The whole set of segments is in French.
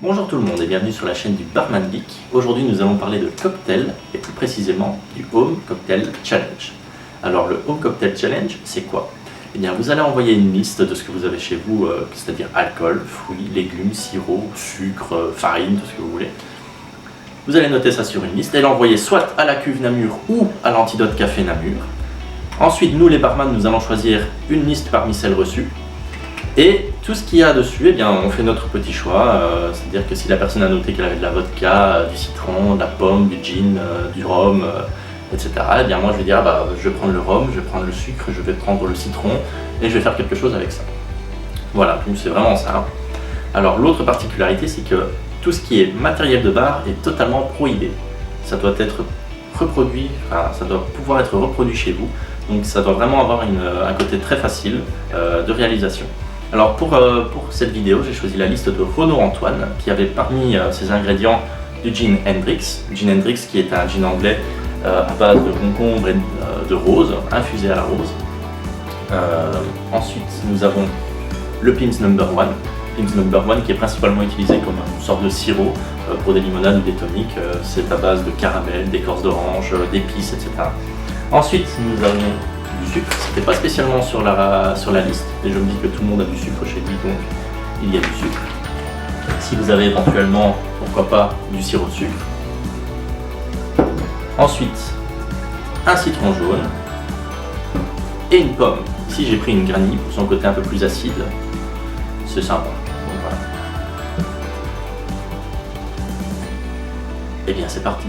Bonjour tout le monde et bienvenue sur la chaîne du Barman Geek. Aujourd'hui nous allons parler de cocktail et plus précisément du Home Cocktail Challenge. Alors le Home Cocktail Challenge c'est quoi? Eh bien vous allez envoyer une liste de ce que vous avez chez vous, c'est-à-dire alcool, fruits, légumes, sirop, sucre, farine, tout ce que vous voulez. Vous allez noter ça sur une liste et l'envoyer soit à la cuve Namur ou à l'Antidote Café Namur. Ensuite nous les barman nous allons choisir une liste parmi celles reçues. Et tout ce qu'il y a dessus, eh bien, on fait notre petit choix, c'est-à-dire que si la personne a noté qu'elle avait de la vodka, du citron, de la pomme, du gin, du rhum, etc., eh bien moi je vais dire, je vais prendre le rhum, je vais prendre le sucre, je vais prendre le citron, et je vais faire quelque chose avec ça. Voilà, donc c'est vraiment ça. Alors l'autre particularité, c'est que tout ce qui est matériel de bar est totalement prohibé. Ça doit être reproduit, enfin, ça doit pouvoir être reproduit chez vous, donc ça doit vraiment avoir un côté très facile de réalisation. Alors pour cette vidéo, j'ai choisi la liste de Renaud Antoine qui avait parmi ses ingrédients du gin Hendrix. Gin Hendrix qui est un gin anglais à base de concombre et de rose, infusé à la rose. Ensuite nous avons le Pimm's No. 1. Pimm's No. 1 qui est principalement utilisé comme une sorte de sirop pour des limonades ou des toniques. C'est à base de caramel, d'écorce d'orange, d'épices, etc. Ensuite nous avons du sucre, c'était pas spécialement sur la liste, et je me dis que tout le monde a du sucre chez lui, donc il y a du sucre. Si vous avez éventuellement, pourquoi pas, du sirop de sucre. Ensuite, un citron jaune et une pomme. Ici j'ai pris une granny pour son côté un peu plus acide, c'est sympa. Donc voilà. Et bien c'est parti.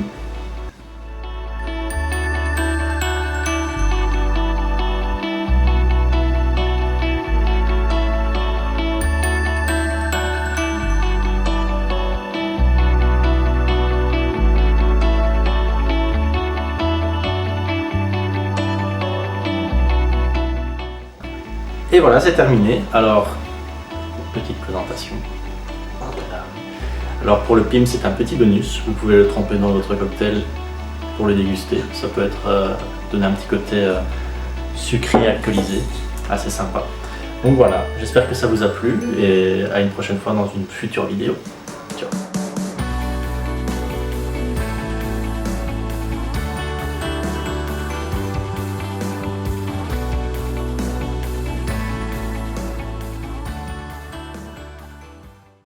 Et voilà, c'est terminé. Alors, petite présentation. Alors pour le Pimm's, c'est un petit bonus. Vous pouvez le tremper dans votre cocktail pour le déguster. Ça peut être donner un petit côté sucré, alcoolisé, assez sympa. Donc voilà, j'espère que ça vous a plu et à une prochaine fois dans une future vidéo.